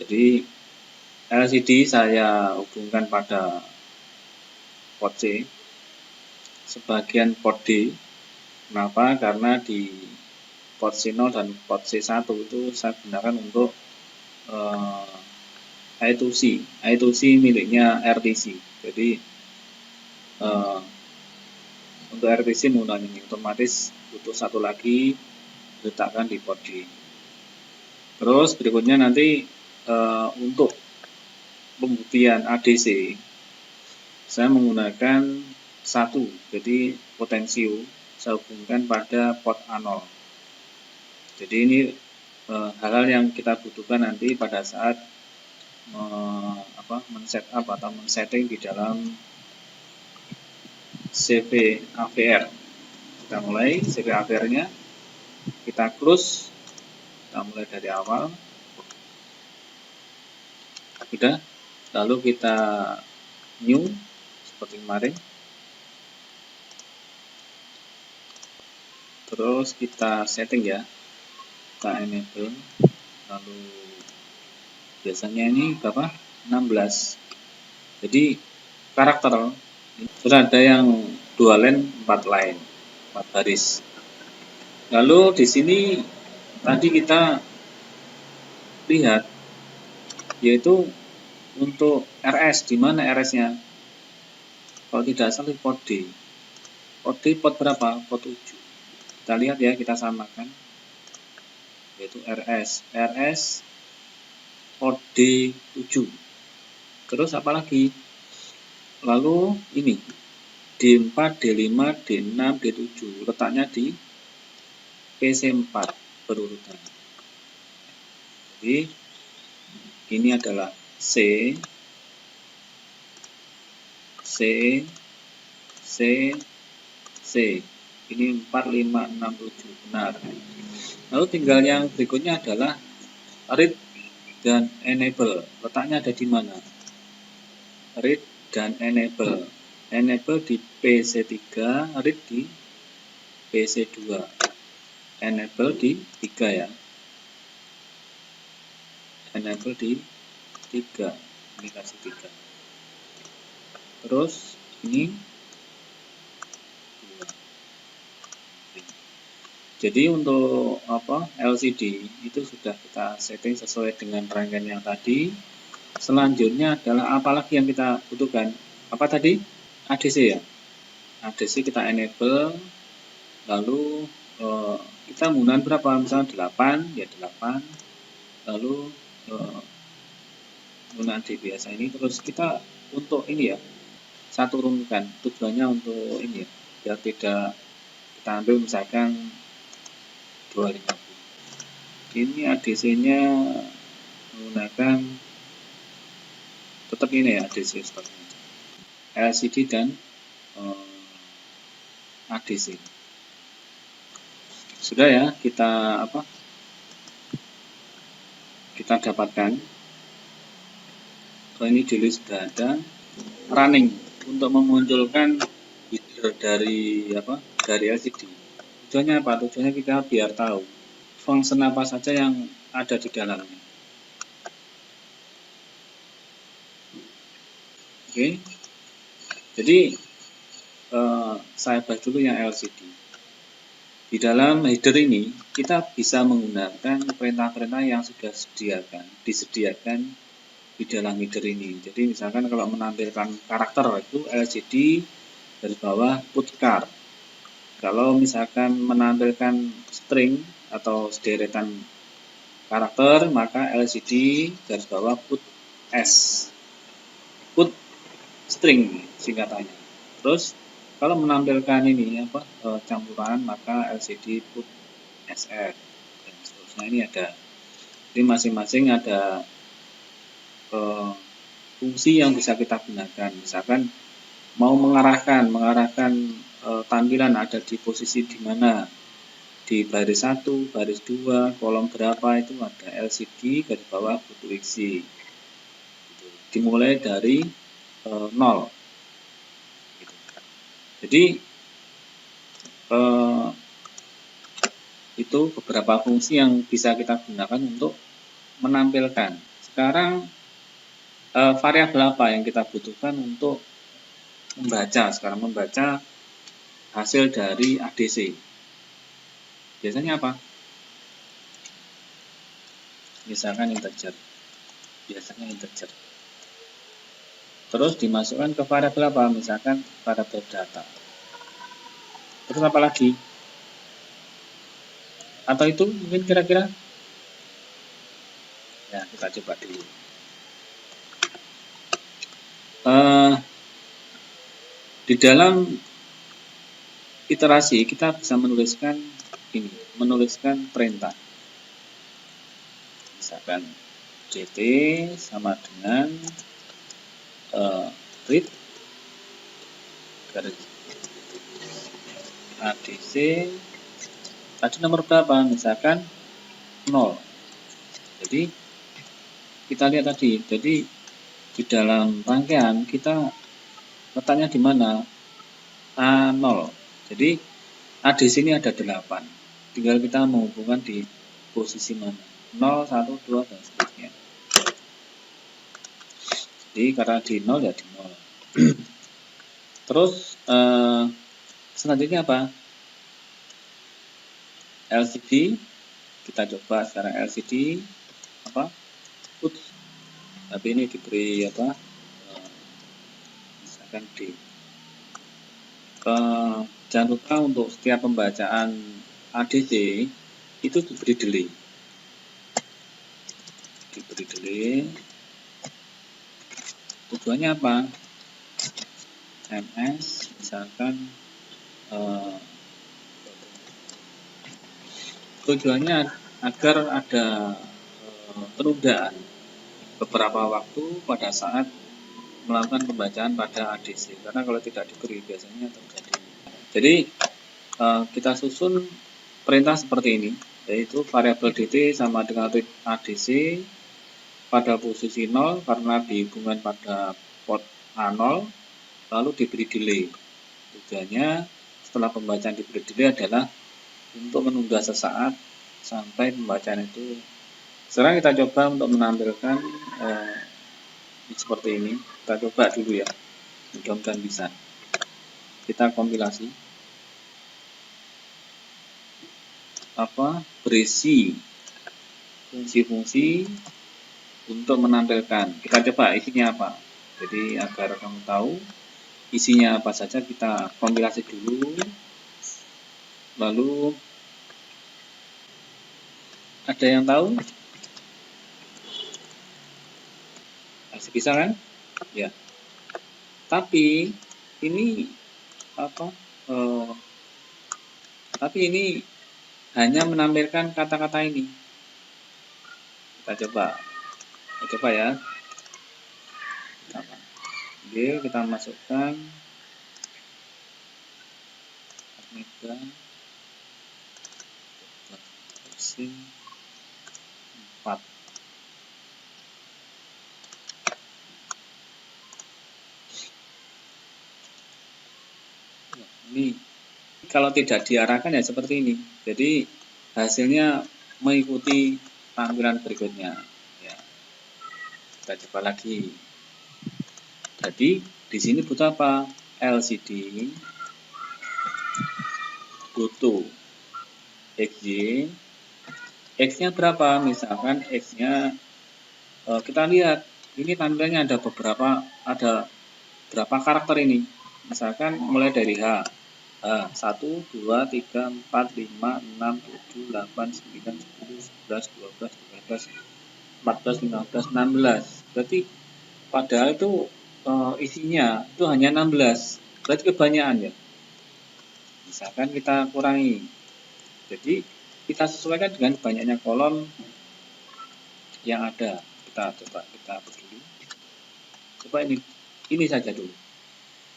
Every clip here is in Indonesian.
Jadi LCD saya hubungkan pada port C, sebagian port D. Kenapa? Karena di port C0 dan port C1 itu saya gunakan untuk I2C. I2C miliknya RTC. Jadi untuk RTC menggunakan ini, otomatis butuh satu lagi diletakkan di port D. Terus berikutnya nanti untuk pembuktian ADC saya menggunakan satu, jadi potensio saya hubungkan pada port A0. Jadi ini hal-hal yang kita butuhkan nanti pada saat men-setup atau men-setting di dalam CV AVR. Kita mulai CV AVR-nya, kita close, kita mulai dari awal. Sudah, lalu kita new seperti kemarin. Terus kita setting ya, kita enable, lalu biasanya ini berapa? 16. Jadi karakter sudah ada yang 2 line, 4 line, 4 baris. Lalu di sini tadi kita lihat yaitu untuk RS, di mana RS-nya? Kalau tidak salah port D. Port D port berapa? Port 7. Kita lihat ya, kita samakan. Yaitu RS. RS port D7. Terus apa lagi? Lalu ini D4, D5, D6, D7. Letaknya di PC4 berurutan. Jadi ini adalah C, C, C, C. Ini 4, 5, 6, 7. Benar. Lalu tinggal yang berikutnya adalah read dan enable. Letaknya ada di mana? Read dan enable. Enable di PC3, read di PC2. Enable di 3 ya. Enable di 3. Ini kasih 3. Terus ini 2. Jadi untuk LCD itu sudah kita setting sesuai dengan rangkaian yang tadi. Selanjutnya adalah apalagi yang kita butuhkan? Apa tadi? ADC ya. ADC kita enable. Lalu kita menggunakan berapa? Misalnya 8, ya 8. Lalu menggunakan D biasa ini. Terus kita untuk ini ya, satu turunkan. Tujuannya untuk ini ya, biar tidak kita ambil misalkan 250. Ini ADC-nya menggunakan tetap ini ya, ADC stoknya. LCD dan ADC. Sudah ya, kita kita dapatkan. Kalau ini di list sudah ada. Running untuk memunculkan header dari LCD. Tujuannya apa? Tujuannya kita biar tahu fungsi apa saja yang ada di dalamnya. Oke. Jadi saya bahas dulu yang LCD. Di dalam header ini kita bisa menggunakan perintah-perintah yang sudah disediakan di dalam header ini. Jadi misalkan kalau menampilkan karakter itu LCD dari bawah put char. Kalau misalkan menampilkan string atau sederetan karakter, maka LCD garis bawah put S. Put string singkatannya. Terus kalau menampilkan ini campuran, maka LCD put SR dan seterusnya. Ini ada. Jadi masing-masing ada fungsi yang bisa kita gunakan. Misalkan mau mengarahkan tampilan ada di posisi di mana, di baris 1, baris 2, kolom berapa, itu ada LCD garis bawah butuh isi. Dimulai dari 0. Jadi itu beberapa fungsi yang bisa kita gunakan untuk menampilkan sekarang variabel apa yang kita butuhkan untuk membaca hasil dari ADC? Biasanya apa? Misalkan integer. Biasanya integer. Terus dimasukkan ke variabel apa? Misalkan variabel data. Terus apa lagi? Atau itu mungkin kira-kira? Ya, kita coba dulu. Di dalam iterasi kita bisa menuliskan perintah. Misalkan ct sama dengan read garis adc tadi nomor berapa, misalkan 0. Jadi kita lihat tadi, jadi di dalam rangkaian kita letaknya di mana? A0. Jadi ADC ini ada 8. Tinggal kita menghubungkan di posisi mana. 0, 1, 2, dan seterusnya. Jadi karena di 0 ya di 0. Terus selanjutnya apa? LCD. Kita coba sekarang LCD apa? Put. Tapi ini diberi apa? Misalkan D. Jangan lupa untuk setiap pembacaan ADC itu diberi delay. Tujuannya apa? MS misalkan tujuannya agar ada penundaan beberapa waktu pada saat melakukan pembacaan pada ADC, karena kalau tidak diberi biasanya terjadi. Jadi kita susun perintah seperti ini, yaitu variabel dt sama dengan read ADC pada posisi 0 karena dihubungkan pada port A0, lalu diberi delay. Tujuannya setelah pembacaan diberi delay adalah untuk menunda sesaat sampai pembacaan itu. Sekarang kita coba untuk menampilkan seperti ini. Kita coba dulu ya, mudah-mudahan bisa. Kita kompilasi berisi fungsi-fungsi untuk menampilkan. Kita coba isinya apa. Jadi agar kamu tahu isinya apa saja, kita kompilasi dulu. Lalu ada yang tahu? Masih bisa kan? Ya. Tapi ini tapi ini hanya menampilkan kata-kata ini. Kita coba ya. Oke, kita masukkan Mega versi 4. Ini kalau tidak diarahkan ya seperti ini. Jadi hasilnya mengikuti tampilan berikutnya. Ya. Kita coba lagi. Jadi di sini butuh apa? LCD butuh XY. X-nya berapa? Misalkan X-nya kita lihat ini tampilannya ada berapa karakter ini. Misalkan mulai dari H. 1, 2, 3, 4, 5, 6, 7, 8, 9, 10, 11, 12, 13, 14, 15, 16. Berarti padahal itu isinya itu hanya 16. Berarti kebanyakan ya. Misalkan kita kurangi. Jadi kita sesuaikan dengan banyaknya kolom yang ada. Kita dulu. Coba ini saja dulu.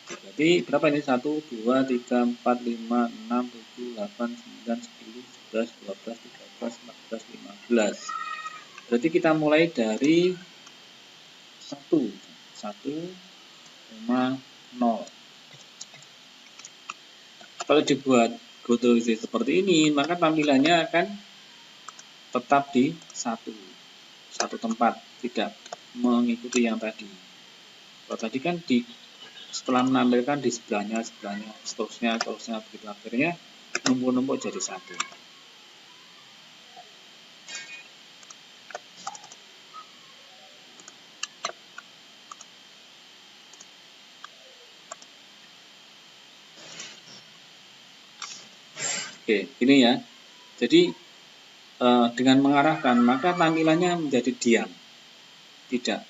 Jadi berapa ini? 1, 2, 3, 4, 5, 6, 7, 8, 9, 10, 11, 12, 13, 14, 15. Berarti kita mulai dari 1,0. Kalau dibuat GoToIC seperti ini, maka tampilannya akan tetap di satu tempat, tidak mengikuti yang tadi. Kalau tadi kan setelah menampilkan di sebelahnya, seterusnya begitu, akhirnya numpuk-numpuk jadi satu. Oke, ini ya. Jadi dengan mengarahkan maka tampilannya menjadi diam, tidak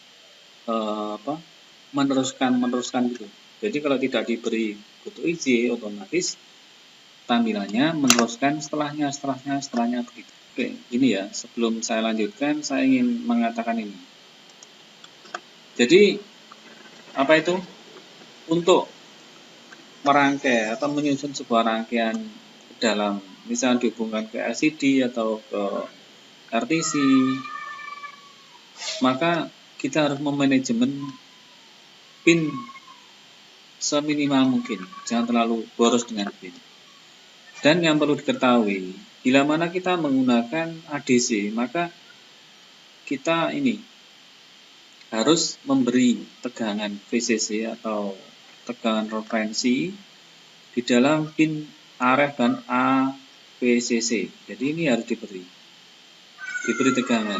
meneruskan gitu. Jadi kalau tidak diberi butuh isi, otomatis tampilannya meneruskan setelahnya begitu. Oke, ini ya. Sebelum saya lanjutkan, saya ingin mengatakan ini. Jadi apa itu? Untuk merangkai atau menyusun sebuah rangkaian dalam misalnya dihubungkan ke LCD atau ke RTC, maka kita harus memanajemen pin seminimal mungkin, jangan terlalu boros dengan pin. Dan yang perlu diketahui, bila mana kita menggunakan ADC, maka kita ini harus memberi tegangan VCC atau tegangan referensi di dalam pin RF dan AVCC. Jadi ini harus diberi tegangan.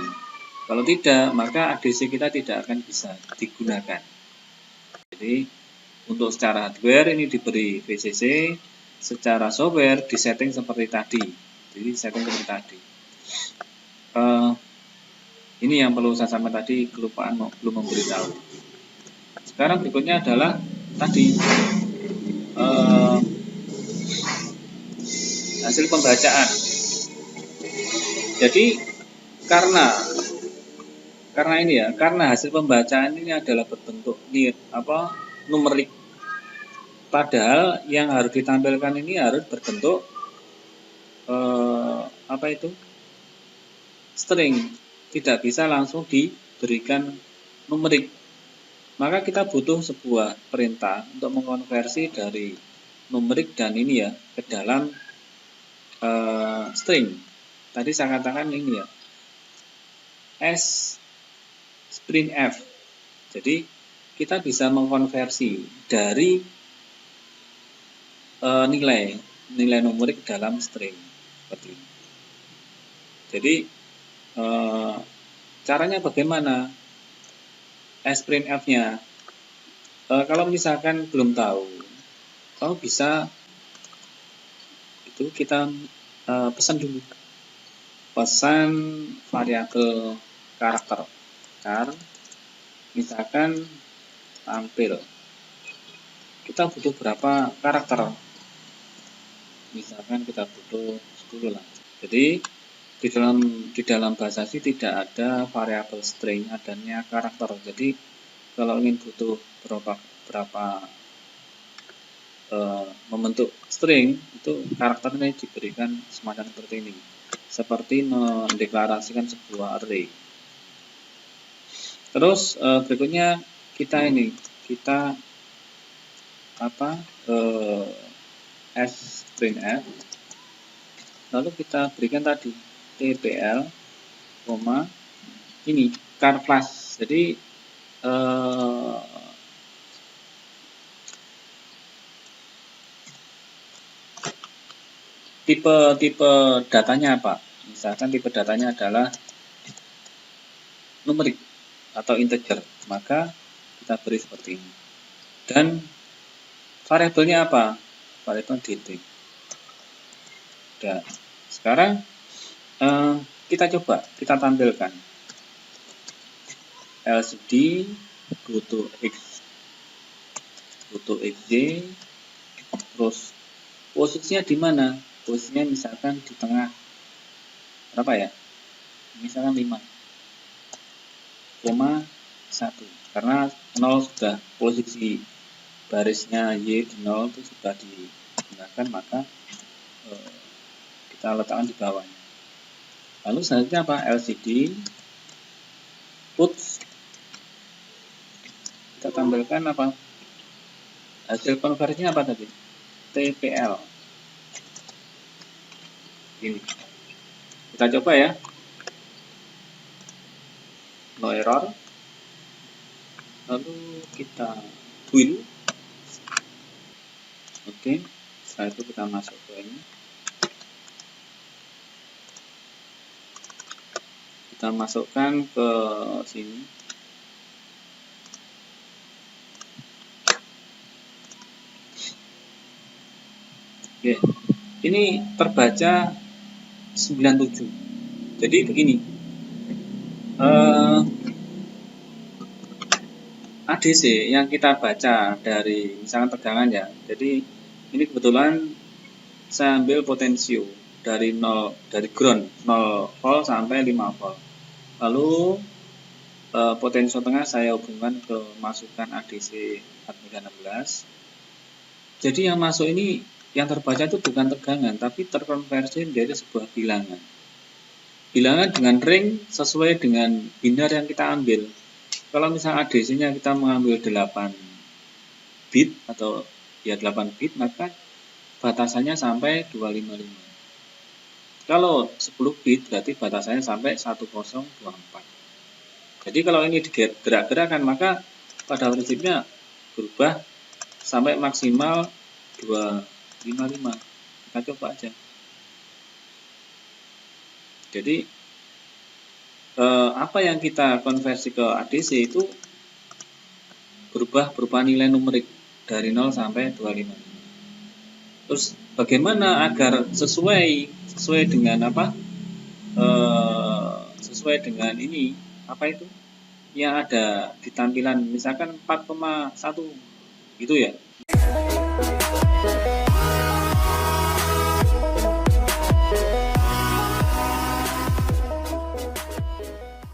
Kalau tidak, maka ADC kita tidak akan bisa digunakan. Jadi untuk secara hardware ini diberi VCC, secara software disetting seperti tadi. Jadi setting seperti tadi. Ini yang perlu saya sampaikan tadi, kelupaan belum memberitahu. Sekarang berikutnya adalah tadi hasil pembacaan. Jadi karena ini ya, karena hasil pembacaan ini adalah berbentuk numerik. Padahal yang harus ditampilkan ini harus berbentuk string, tidak bisa langsung diberikan numerik. Maka kita butuh sebuah perintah untuk mengkonversi dari numerik dan ini ya ke dalam string. Tadi saya katakan ini ya, sprintf. Jadi kita bisa mengkonversi dari nilai numerik dalam string seperti ini. Jadi caranya bagaimana? Sprintf-nya. Kalau misalkan belum tahu, kamu bisa itu kita pesan dulu. Pesan variabel karakter. Misalkan tampil. Kita butuh berapa karakter? Misalkan kita butuh 10 lah. Jadi di dalam bahasa C tidak ada variabel string, adanya karakter. Jadi kalau ingin butuh berapa membentuk string, itu karakternya diberikan semacam seperti ini, seperti mendeklarasikan sebuah array. Terus berikutnya kita sprintf, lalu kita berikan tadi tpl, ini car class. Jadi tipe datanya apa? Misalkan tipe datanya adalah numerik atau integer, maka kita beri seperti ini. Dan variabelnya apa? Variabel dt. Dan sekarang kita coba, kita tampilkan LCD butuh xj, terus posisinya di mana? Posisinya misalkan di tengah berapa ya? Misalkan 5,1, karena 0 sudah posisi barisnya Y di 0 itu sudah digunakan, maka kita letakkan di bawahnya. Lalu selanjutnya apa? LCD puts, kita tampilkan apa? Hasil konversinya apa tadi? TPL. Ini kita coba ya. 0,1 no error, lalu kita will. Oke, setelah itu kita masuk ke ini, kita masukkan ke sini. Oke, ini terbaca 97. Jadi begini, ADC yang kita baca dari misalkan tegangan ya. Jadi ini kebetulan saya ambil potensio dari ground 0 volt sampai 5 volt. Lalu potensio tengah saya hubungkan ke masukan ADC 416. Jadi yang masuk ini, yang terbaca itu bukan tegangan, tapi terkonversi menjadi sebuah bilangan. Bilangan dengan ring sesuai dengan binar yang kita ambil. Kalau misalnya ADC-nya kita mengambil 8 bit atau ya 8 bit, maka batasannya sampai 255. Kalau 10 bit berarti batasannya sampai 1024. Jadi kalau ini digerak-gerakkan, maka pada prinsipnya berubah sampai maksimal 255. Kita coba aja. Jadi apa yang kita konversi ke ADC itu berubah berupa nilai numerik dari 0 sampai 255. Terus bagaimana agar sesuai dengan apa? Sesuai dengan ini, apa itu? Yang ada di tampilan misalkan 4,1 gitu ya.